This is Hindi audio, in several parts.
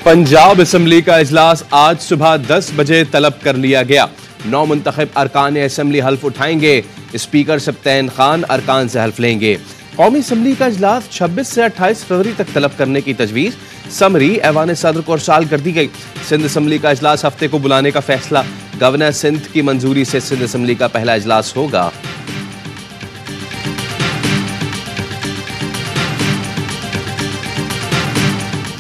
पंजाब असम्बली का इजलास आज सुबह 10 बजे तलब कर लिया गया। 9 मुंतखब अरकान असम्बली हल्फ उठाएंगे। स्पीकर सब्तैन खान अरकान से हल्फ लेंगे। कौमी असम्बली का इजलास 26 से 28 फरवरी तक तलब करने की तजवीज़। समरी ऐवान सदर को अरसाल कर दी गई। सिंध असम्बली का इजलास हफ्ते को बुलाने का फैसला। गवर्नर सिंध की मंजूरी से सिंध असम्बली का पहला इजलास होगा।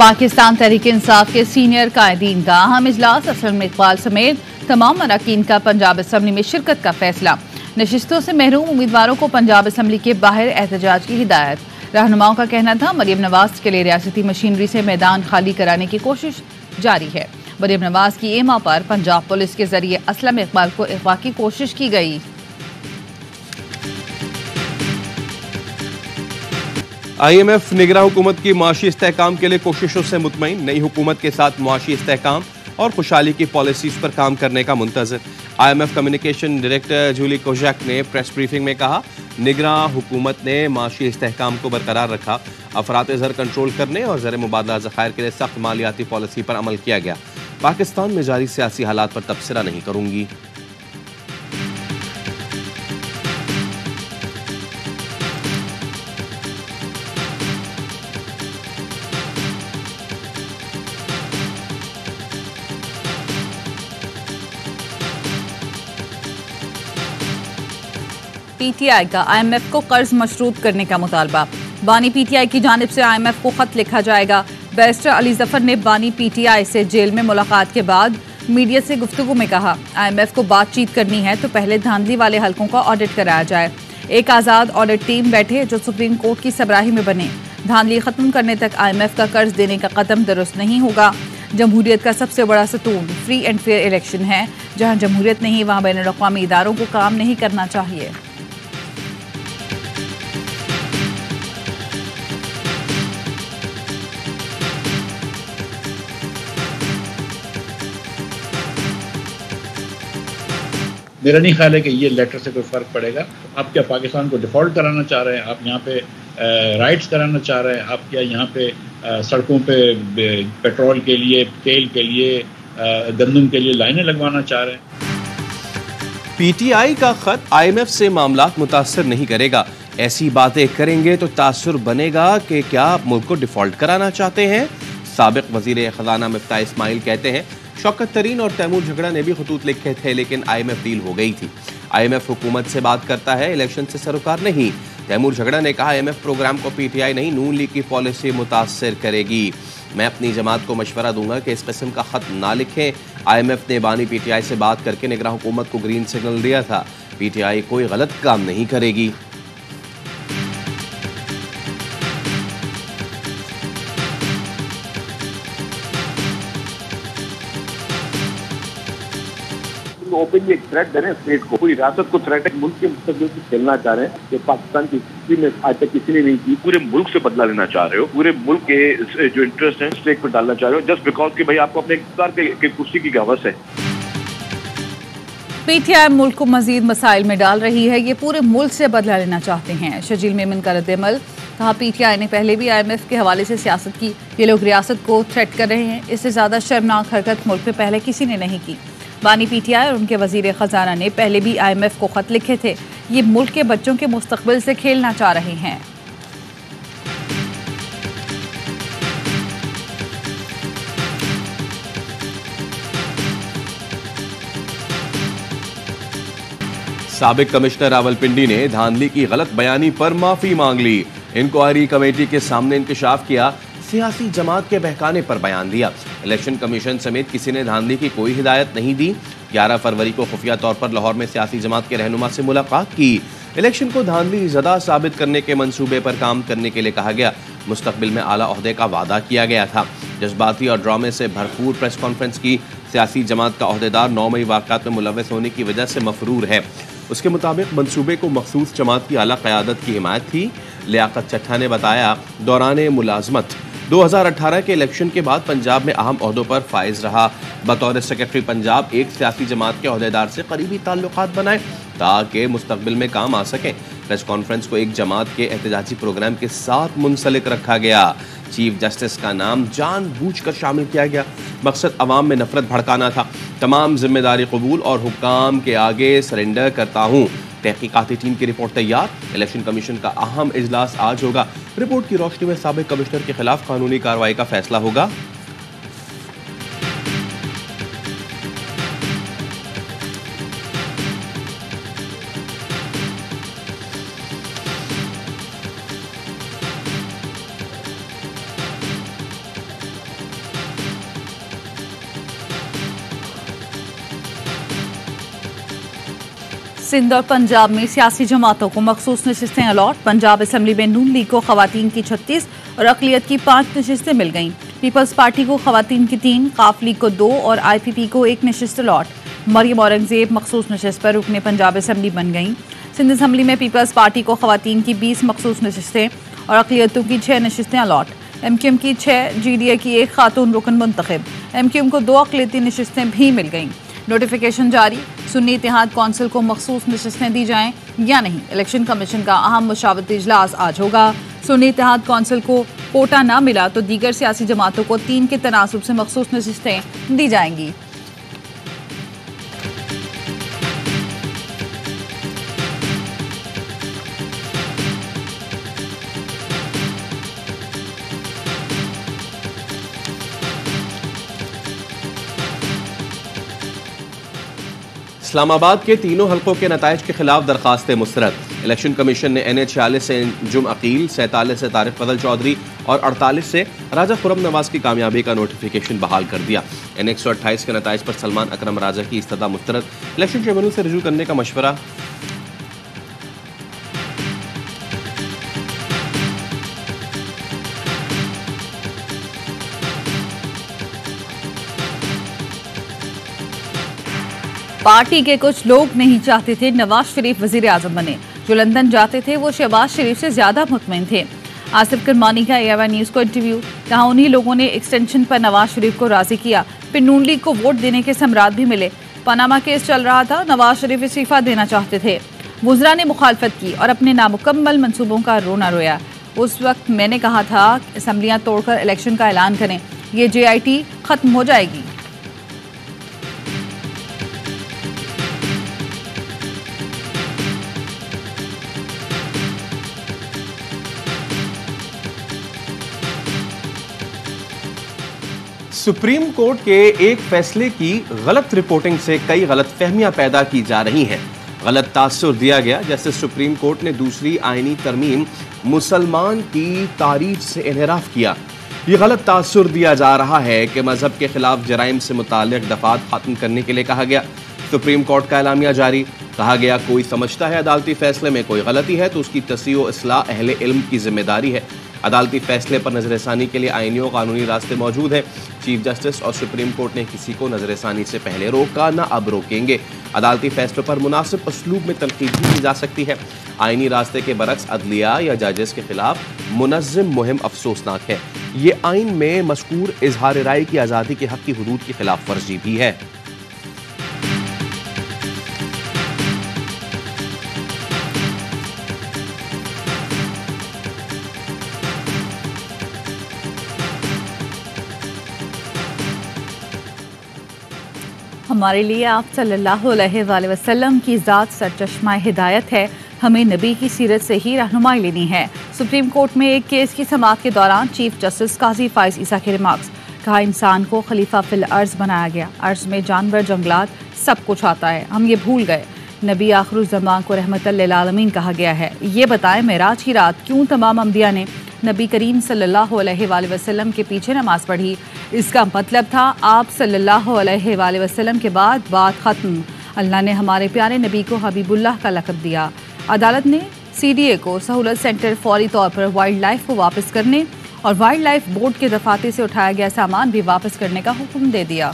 पाकिस्तान तहरीक इंसाफ के सीनियर कायदीन का अहम इजलास। असलम इकबाल समेत तमाम अरकान का पंजाब असम्बली में शिरकत का फैसला। नशिस्तों से महरूम उम्मीदवारों को पंजाब असम्बली के बाहर एहतजाज की हिदायत। रहनुमाओं का कहना था मरियम नवाज के लिए रियासती मशीनरी से मैदान खाली कराने की कोशिश जारी है। मरियम नवाज की एमा पर पंजाब पुलिस के जरिए असलम इकबाल को अगवा की कोशिश की गई। IMF निगरान हुकूमत की मुआशी इस्तेहकाम के लिए कोशिशों से मुतमईन। नई हुकूमत के साथ मुआशी इस्तेहकाम और खुशहाली की पॉलिसीज पर काम करने का मुंतज़िर। IMF communication director Julie Kozak ने प्रेस ब्रीफिंग में कहा, निगरान हुकूमत ने मुआशी इस्तेहकाम को बरकरार रखा। अफरात ज़र कंट्रोल करने और ज़र मुबादला ज़खायर के लिए सख्त मालियाती पॉलिसी पर अमल किया गया। पाकिस्तान में जारी सियासी हालात पर तबसरा नहीं करूंगी। PTI का IMF को कर्ज मशरूत करने का मुतालबा। बानी PTI की जानिब से IMF को खत लिखा जाएगा। बैरिस्टर अली जफर ने बानी PTI से जेल में मुलाकात के बाद मीडिया से गुफ्तगू में कहा, IMF को बातचीत करनी है तो पहले धांधली वाले हलकों का ऑडिट कराया जाए। एक आज़ाद ऑडिट टीम बैठे जो सुप्रीम कोर्ट की सबराही में बने। धांधली खत्म करने तक IMF का कर्ज देने का कदम दुरुस्त नहीं होगा। जमहूरियत का सबसे बड़ा सतून फ्री एंड फेयर इलेक्शन है। जहां जमहूरियत नहीं वहां बैनुल अक़वामी इदारों को काम नहीं करना चाहिए। मेरा नहीं ख्याल है कि ये लेटर से कोई फ़र्क पड़ेगा। आप क्या पाकिस्तान को डिफ़ॉल्ट कराना चाह रहे हैं? आप यहाँ पे राइट्स कराना चाह रहे हैं? आप क्या यहाँ पे सड़कों पे पेट्रोल के लिए, तेल के लिए, गंदम के लिए लाइनें लगवाना चाह रहे हैं? PTI का खत IMF से मामलात मुतासर नहीं करेगा। ऐसी बातें करेंगे तो तासुर बनेगा कि क्या आप मुल्क को डिफ़ॉल्ट कराना चाहते हैं। साबिक वज़ीर ख़ज़ाना मिफ्ताह इस्माइल कहते हैं, शौकत तरीन और तैमूर झगड़ा ने भी खतूत लिखे थे लेकिन IMF डील हो गई थी। IMF हुकूमत से बात करता है, इलेक्शन से सरोकार नहीं। तैमूर झगड़ा ने कहा, IMF प्रोग्राम को PTI नहीं नून लीग की पॉलिसी मुतासर करेगी। मैं अपनी जमात को मशवरा दूंगा कि इस किस्म का खत ना लिखें। IMF ने बानी PTI से बात करके निगरान हुकूमत को ग्रीन सिग्नल दिया था। PTI कोई गलत काम नहीं करेगी। ओपनली एक थ्रेट दे रहे हैं स्टेट को, पूरी रियासत को थ्रेट है। मुल्क के मुस्तकबिल से खेलना चाह रहे हैं कि पाकिस्तान की हिस्ट्री में आज तक किसी ने नहीं की। पूरे मुल्क से बदला लेना चाह रहे हो, पूरे मुल्क के जो इंटरेस्ट है स्टेट पर डालना चाह रहे हो, जस्ट बिकॉज कि भाई आपको अपने इख्तियार के कुर्सी की हवस है। PTI मुल्क को मजीद मसाइल में डाल रही है। ये पूरे मुल्क से बदला लेना चाहते हैं। शजील मेमन का रद्द-ए-अमल। कहा, PTI ने पहले भी IMF के हवाले से सियासत की। ये लोग रियासत को थ्रेट कर रहे हैं। इससे ज्यादा शर्मनाक हरकत मुल्क में पहले किसी ने नहीं की। बानी PTI और उनके वजीर खजाना ने पहले भी IMF को खत लिखे थे। ये मुल्क के बच्चों के मुस्तकबिल से खेलना चाह रहे हैं। साबिक कमिश्नर रावलपिंडी ने धांधली की गलत बयानी पर माफी मांग ली। इंक्वायरी कमेटी के सामने इंकशाफ किया। सियासी जमात के बहकाने पर बयान दिया। इलेक्शन कमीशन समेत किसी ने धांधली की कोई हिदायत नहीं दी। 11 फरवरी को खुफिया तौर पर लाहौर में सियासी जमात के रहनुमा से मुलाकात की। इलेक्शन को धांधली ज़दा साबित करने के मंसूबे पर काम करने के लिए कहा गया। मुस्तकबिल में आला ओहदे का वादा किया गया था। जज्बाती और ड्रामे से भरपूर प्रेस कॉन्फ्रेंस की। सियासी जमात का ओहदेदार 9 मई वाक़यात में मुलव्वस होने की वजह से मफरूर है। उसके मुताबिक मंसूबे को मखसूस जमात की आला क़यादत की हिमायत थी। लियाकत चट्ठा ने बताया, दौरान मुलाजमत 2018 के इलेक्शन के बाद पंजाब में अहम ओहदों पर फाइज रहा। बतौर सेक्रेटरी पंजाब एक सियासी जमात के ओहदेदार से करीबी ताल्लुकात बनाए ताकि मुस्तकबिल में काम आ सकें। प्रेस कॉन्फ्रेंस को एक जमात के एहतजाजी प्रोग्राम के साथ मुंसलिक रखा गया। चीफ जस्टिस का नाम जानबूझकर शामिल किया गया। मकसद अवाम में नफरत भड़काना था। तमाम जिम्मेदारी कबूल और हुक्काम के आगे सरेंडर करता हूँ। तहकीकाती टीम की रिपोर्ट तैयार। इलेक्शन कमीशन का अहम इजलास आज होगा। रिपोर्ट की रोशनी में साबिक कमिश्नर के खिलाफ कानूनी कार्रवाई का फैसला होगा। सिंध और पंजाब में सियासी जमातों को मखसूस नशिस्तें अलॉट। पंजाब असम्बली में नून लीग को खवातीन की 36 और अक़लियत की 5 नशिस्तें मिल गईं। पीपल्स पार्टी को खवातीन की 3, काफ लीग को 2 और IPP को 1 नशिस्त अलॉट। मरियम औरंगजेब मखसूस नशिस्त पर रुकने पंजाब असम्बली बन गईं। सिंध असम्बली में पीपल्स पार्टी को खवातीन की 20 मखसूस नशिस्तें और अक़लियतों की 6 नशिस्तें अलॉट। MQM की 6, GDA की 1 खातून रुकन मुंतखब। MQM को 2 अक़लियती नशिस्तें भी मिल गईं। नोटिफिकेशन जारी। सुन्नी इत्तेहाद कौंसिल को मखसूस नशिस्तें दी जाएं या नहीं। इलेक्शन कमीशन का अहम मशावरती इजलास आज होगा। सुन्नी इत्तेहाद कौंसिल को कोटा ना मिला तो दीगर सियासी जमातों को 3 के तनासुब से मखसूस नशिस्तें दी जाएंगी। इस्लामाबाद के तीनों हलकों के नताइज के खिलाफ दरखास्तें मुस्तरद। इलेक्शन कमीशन ने NH46 से अंजुम अकील, 47 से तारिक फजल चौधरी और 48 से राजा खुरम नवाज की कामयाबी का नोटिफिकेशन बहाल कर दिया। N128 के नताइज पर सलमान अकरम राजा की इस्तदा मुस्तरद। इलेक्शन ट्रिब्यूनल से रुजू करने का मशवरा। पार्टी के कुछ लोग नहीं चाहते थे नवाज शरीफ वजीर आजम बने। जो लंदन जाते थे वो शहबाज शरीफ से ज्यादा मुतमईन थे। आसिफ करमानी का AIY न्यूज़ को इंटरव्यू। जहां उन्हीं लोगों ने एक्सटेंशन पर नवाज शरीफ को राजी किया। फिर नून लीग को वोट देने के समरात भी मिले। पनामा केस चल रहा था। नवाज शरीफ इस्तीफा देना चाहते थे। वुज़रा ने मुखालफत की और अपने नामुकम्मल मंसूबों का रोना रोया। उस वक्त मैंने कहा था असम्बलियाँ तोड़कर इलेक्शन का ऐलान करें, ये JIT खत्म हो जाएगी। सुप्रीम कोर्ट के एक फैसले की गलत रिपोर्टिंग से कई गलतफहमियां पैदा की जा रही हैं। गलत तासुर दिया गया जैसे सुप्रीम कोर्ट ने दूसरी आईनी तरमीम मुसलमान की तारीफ से इनहराफ किया। ये गलत तासुर दिया जा रहा है कि मजहब के खिलाफ जराइम से मुताल्लिक दफात खत्म करने के लिए कहा गया। सुप्रीम कोर्ट का एलामिया जारी। कहा गया कोई समझता है अदालती फैसले में कोई गलती है तो उसकी तस्सीह व इस्लाह अहले इल्म की जिम्मेदारी है। अदालती फैसले पर नजरसानी के लिए आईनी और कानूनी रास्ते मौजूद हैं। चीफ जस्टिस और सुप्रीम कोर्ट ने किसी को नजरसानी से पहले रोका, ना अब रोकेंगे। अदालती फैसलों पर मुनासिब उसलूब में तनकीद भी की जा सकती है। आईनी रास्ते के बरक्स अदलिया या जजेस के खिलाफ मुनज़्ज़म मुहिम अफसोसनाक है। ये आइन में मज़कूर इजहार राय की आज़ादी के हक़ की हुदूद की खिलाफ वर्जी भी है। हमारे लिए आप सल्लल्लाहु अलैहि वसल्लम की ज़ात सरचश्मा हिदायत है। हमें नबी की सीरत से ही रहनुमाई लेनी है। सुप्रीम कोर्ट में एक केस की समाअत के दौरान चीफ जस्टिस काजी फाइज ईसा के रिमार्क्स। कहा इंसान को खलीफा फिल अर्ज बनाया गया। अर्ज में जानवर, जंगलात सब कुछ आता है। हम ये भूल गए। नबी आखिरुज़्ज़मान को रहमतल लिल आलमीन कहा गया है। ये बताएं मेराज की रात क्यों तमाम अंबिया ने नबी करीम सल्लल्लाहु अलैहि वसल्लम के पीछे नमाज पढ़ी। इसका मतलब था आप सल्लल्लाहु अलैहि वसल्लम के बाद बात ख़त्म। अल्लाह ने हमारे प्यारे नबी को हबीबुल्लाह का लक़ब दिया। अदालत ने CDA को सहूलत सेंटर फौरी तौर पर वाइल्ड लाइफ को वापस करने और वाइल्ड लाइफ बोर्ड के दफातर से उठाया गया सामान भी वापस करने का हुक्म दे दिया।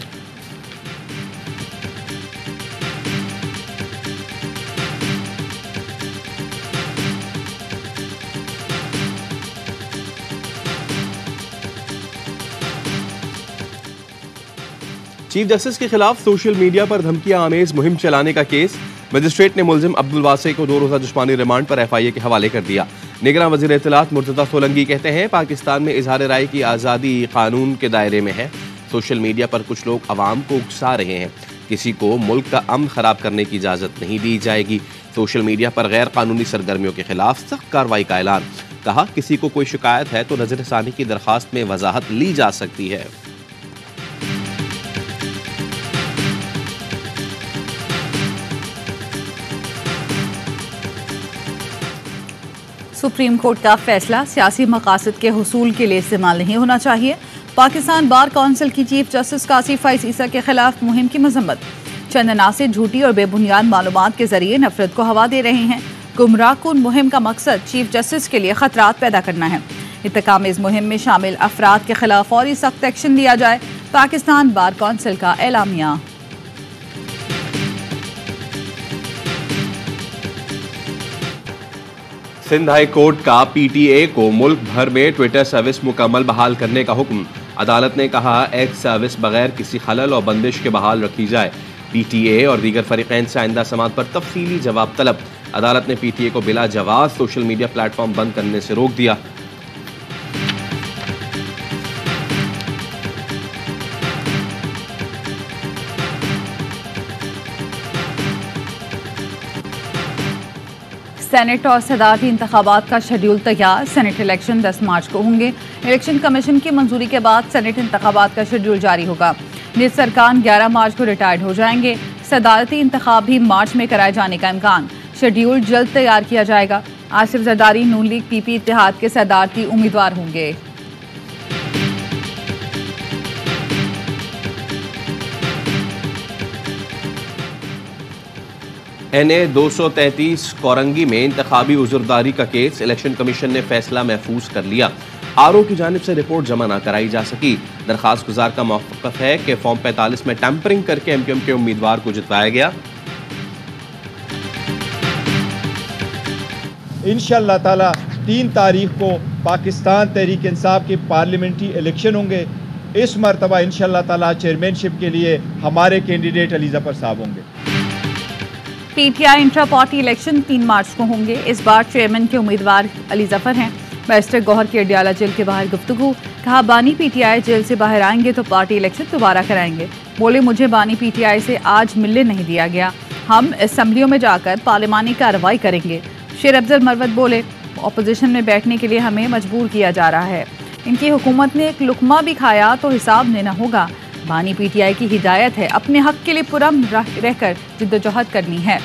चीफ जस्टिस के खिलाफ सोशल मीडिया पर धमकियां आमेज मुहिम चलाने का केस। मजिस्ट्रेट ने मुलजिम अब्दुल वासी को 2 रोज़ा जिस्मानी रिमांड पर FIA के हवाले कर दिया। निगरान वज़ीर इत्तलात मुर्तज़ा सोलंकी कहते हैं, पाकिस्तान में इजहार राय की आज़ादी कानून के दायरे में है। सोशल मीडिया पर कुछ लोग अवाम को उकसा रहे हैं। किसी को मुल्क का अमन खराब करने की इजाज़त नहीं दी जाएगी। सोशल मीडिया पर गैर कानूनी सरगर्मियों के खिलाफ सख्त कार्रवाई का ऐलान। कहा, किसी को कोई शिकायत है तो नजरसानी की दरखास्त में वजाहत ली जा सकती है। सुप्रीम कोर्ट का फैसला सियासी मकासद के हुसूल के लिए इस्तेमाल नहीं होना चाहिए। पाकिस्तान बार काउंसिल की चीफ जस्टिस कासिफ फैज ईसा के खिलाफ मुहिम की मजम्मत। चंद नासिर झूठी और बेबुनियाद मालूमात के जरिए नफरत को हवा दे रहे हैं। गुमराहकुन मुहिम का मकसद चीफ जस्टिस के लिए खतरात पैदा करना है। इंतकाम इस मुहिम में शामिल अफराद के खिलाफ फौरी सख्त एक्शन लिया जाए। पाकिस्तान बार काउंसिल का एलामिया। सिंध हाई कोर्ट का PTA को मुल्क भर में ट्विटर सर्विस मुकम्मल बहाल करने का हुक्म। अदालत ने कहा, एक्स सर्विस बगैर किसी खलल और बंदिश के बहाल रखी जाए। PTA और दीगर फरीकैन से आइंदा समात पर तफसीली जवाब तलब। अदालत ने PTA को बिला जवाब सोशल मीडिया प्लेटफॉर्म बंद करने से रोक दिया। सेनेट और सदारती इंतखाबात का शेड्यूल तैयार। सेनेट इलेक्शन 10 मार्च को होंगे। इलेक्शन कमीशन की मंजूरी के बाद सेनेट इंतखाबात का शेड्यूल जारी होगा। निज़ सरकान 11 मार्च को रिटायर्ड हो जाएंगे। सदारती इंतखाब भी मार्च में कराए जाने का इम्कान। शेड्यूल जल्द तैयार किया जाएगा। आसिफ जरदारी नून लीग PP इत्तेहाद के सदारती उम्मीदवार होंगे। NA 233 कोरंगी में इंतखाबी उज़ुरदारी का केस। इलेक्शन कमीशन ने फैसला महफूज कर लिया। RO की जानिब से रिपोर्ट जमा न कराई जा सकी। दरखास्त गुजार का मौक़िफ़ है कि फॉर्म 45 में टैंपरिंग करके MQM के उम्मीदवार को जितवाया गया। इंशाअल्लाह ताला 3 तारीख को पाकिस्तान तहरीक इंसाफ के पार्लियामेंट्री इलेक्शन होंगे। इस मरतबा इंशाअल्लाह ताला चेयरमैनशिप के लिए हमारे कैंडिडेट अली ज़फ़र साहब होंगे। PTI इंट्रा पार्टी इलेक्शन 3 मार्च को होंगे। इस बार चेयरमैन के उम्मीदवार अली ज़फ़र हैं। बैरिस्टर गौहर की अडियाला जेल के बाहर गुफ्तगू। कहा, बानी PTI जेल से बाहर आएंगे तो पार्टी इलेक्शन दोबारा कराएंगे। बोले, मुझे बानी PTI से आज मिलने नहीं दिया गया। हम असम्बलियों में जाकर पार्लिमानी कार्रवाई करेंगे। शेर अफजल मरवत बोले, अपोजिशन में बैठने के लिए हमें मजबूर किया जा रहा है। इनकी हुकूमत ने एक लुकमा भी खाया तो हिसाब लेना होगा। बानी PTI की हिदायत है अपने हक के लिए पुरम रहकर जिद्दोजहद करनी है।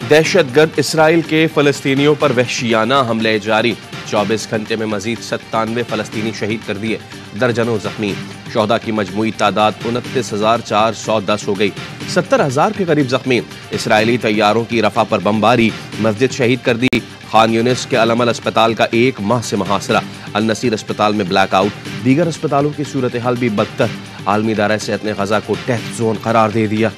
दहशतगर्द इसराइल के फ़लस्तीनियों पर वहशियाना हमले जारी। 24 घंटे में मजीद 97 फ़लस्तीनी शहीद कर दिए, दर्जनों जख्मी। शोहदा की मजमूई तादाद 29,410 हो गई। 70,000 के करीब जख्मी। इसराइली तैयारों की रफा पर बमबारी, मस्जिद शहीद कर दी। खान यूनिस के अलमल अस्पताल का 1 माह से मुहासरा। अल नसीर अस्पताल में ब्लैकआउट। दीगर अस्पतालों की सूरत हाल भी बदतर। आलमी इदारा सेहत ने गजा को डेथ जोन करार दे दिया।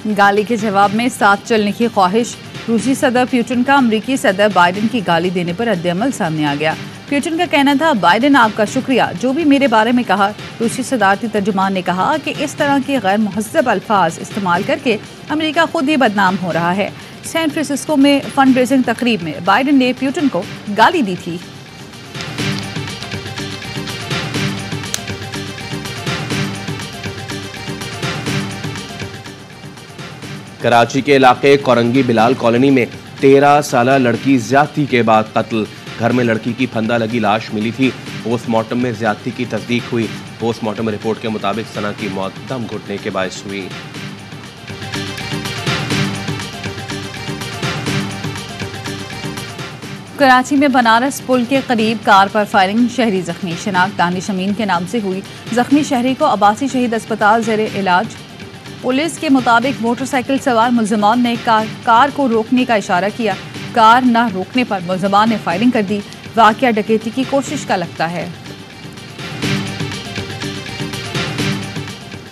गाली के जवाब में साथ चलने की ख्वाहिश। रूसी सदर पुतिन का अमेरिकी सदर बाइडेन की गाली देने पर रद्द-ए-अमल सामने आ गया। पुतिन का कहना था, बाइडेन आपका शुक्रिया जो भी मेरे बारे में कहा। रूसी सदारती तर्जुमान ने कहा कि इस तरह के गैर मुहज़्ज़ब अल्फाज इस्तेमाल करके अमेरिका खुद ही बदनाम हो रहा है। सैन फ्रांसिस्को में फंड रेजिंग तकरीब में बाइडेन ने पुतिन को गाली दी थी। कराची के इलाके कोरंगी बिलाल कॉलोनी में 13 साला लड़की ज्यादती के बाद कत्ल। घर में लड़की की फंदा लगी लाश मिली थी। पोस्टमार्टम में ज्यादती की तस्दीक हुई। पोस्टमार्टम रिपोर्ट के मुताबिक सना की मौत दम घुटने के बायस हुई। कराची में बनारस पुल के करीब कार पर फायरिंग, शहरी जख्मी। शनाख्त दानिश अमीन के नाम से हुई। जख्मी शहरी को अब्बासी शहीद अस्पताल ज़ेरे इलाज। पुलिस के मुताबिक मोटरसाइकिल सवार मुल्ज़िमान ने कार को रोकने का इशारा किया। कार न रोकने पर मुल्ज़िमान ने फायरिंग कर दी। वाक़या डकैती की कोशिश का लगता है।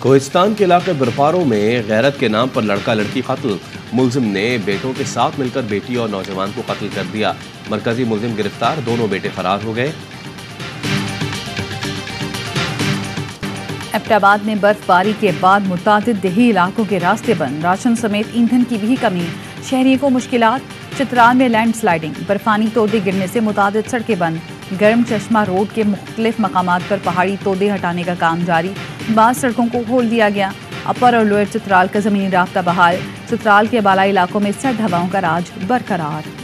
कोहिस्तान के इलाके बिरपारो में गैरत के नाम पर लड़का लड़की कत्ल। मुलजिम ने बेटों के साथ मिलकर बेटी और नौजवान को कत्ल कर दिया। मरकजी मुलजिम गिरफ्तार, दोनों बेटे फरार हो गए। एबटाबाद में बर्फबारी के बाद मुतादिद देही इलाकों के रास्ते बंद, राशन समेत ईंधन की भी कमी, शहरियों को मुश्किलात। चित्राल में लैंडस्लाइडिंग, बर्फानी तोदे गिरने से मुतादिद सड़कें बंद। गर्म चश्मा रोड के मुख्तलिफ मकामात पर पहाड़ी तोदे हटाने का काम जारी, बाद सड़कों को खोल दिया गया। अपर और लोअर चित्राल का जमीनी रास्ता बहाल, चित्राल के बालाई इलाकों में सर्द हवाओं का राज बरकरार।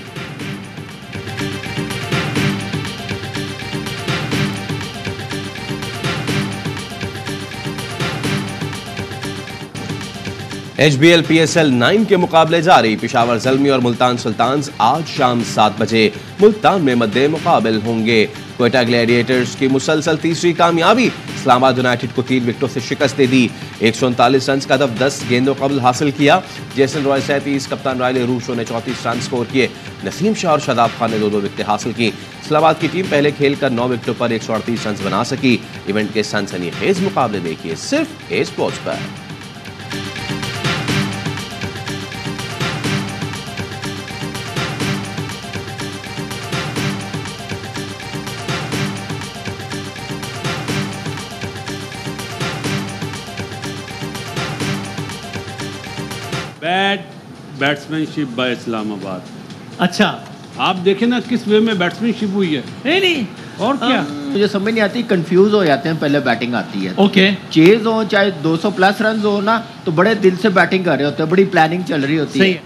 HBL PSL 9 के मुकाबले जारी, पेशावर ज़ल्मी और मुल्तान सुल्तान्स आज शाम 7 बजे मुल्तान में मद्दे मुकाबल होंगे। क्वेटा ग्लैडिएटर्स की मुसलसल तीसरी कामयाबी, इस्लामाबाद यूनाइटेड को 3 विकेटों से शिकस्त दे दी। 139 रन का हदफ 10 गेंदों कबल हासिल किया। जेसन रॉय 37, कप्तान राइले रूशो ने 34 रन स्कोर किए। नसीम शाह और शादाब खान ने 2-2 विकेटें हासिल की। इस्लामाबाद की टीम पहले खेलकर 9 विकेटों पर 138 रन बना सकी। इवेंट के सनसनीखेज मुकाबले देखिए सिर्फ ए स्पोर्ट्स पर। Bad batsmanship by Islamabad. अच्छा, आप देखें ना किस वे में बैट्समैनशिप हुई है। नहीं और क्या मुझे समझ नहीं आती, कंफ्यूज हो जाते हैं पहले बैटिंग आती है। ओके, चेज हो चाहे 200 प्लस रन हो ना, तो बड़े दिल से बैटिंग कर रहे होते हैं, बड़ी प्लानिंग चल रही होती है।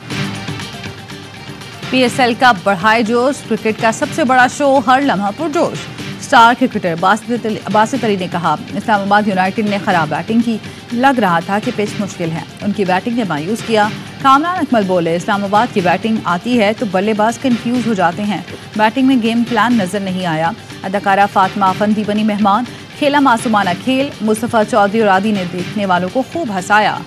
PSL का बढ़ाए जोश, क्रिकेट का सबसे बड़ा शो, हर लम्हा पुरजोश। स्टार क्रिकेटर बासित अली ने कहा, इस्लामाबाद यूनाइटेड ने खराब बैटिंग की, लग रहा था कि पिच मुश्किल है, उनकी बैटिंग ने मायूस किया। कामरान अकमल बोले, इस्लामाबाद की बैटिंग आती है तो बल्लेबाज कंफ्यूज हो जाते हैं, बैटिंग में गेम प्लान नजर नहीं आया। अदाकारा फातिमा अफंदी बनी मेहमान, खेला मासूमाना खेल, मुस्तफ़ा चौधरी और आदि ने देखने वालों को खूब हंसाया।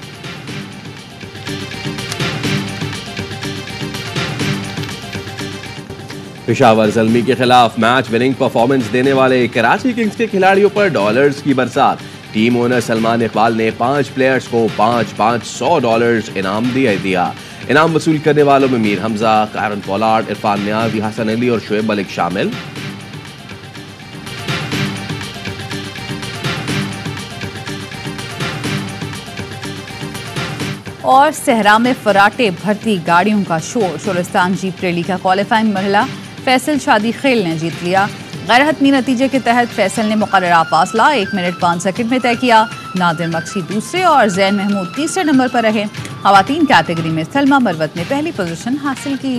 पेशावर ज़ल्मी के खिलाफ मैच विनिंग परफॉर्मेंस देने वाले कराची किंग्स के खिलाड़ियों पर डॉलर्स की बरसात। टीम ओनर सलमान इकबाल ने 5 प्लेयर्स को $500 इनाम दिया। इनाम वसूल करने वालों में मीर हमजा, कारन पोलार्ड, इरफान नियाज़ी, हसन अली और शुएब मलिक शामिल। और सहरा में फराटे भरती गाड़ियों का शोर, शोलिस्तान जीप रैली का क्वालिफाइंग मरहला फैसल शादी खेल ने जीत लिया। गैर हतमी नतीजे के तहत फैसल ने मुकर्ररा फासला 1 मिनट 5 सेकंड में तय किया। नादिर मक्सी दूसरे और जैन महमूद तीसरे नंबर पर रहे। खवातीन कैटेगरी में सलमा मरवत ने पहली पोजीशन हासिल की।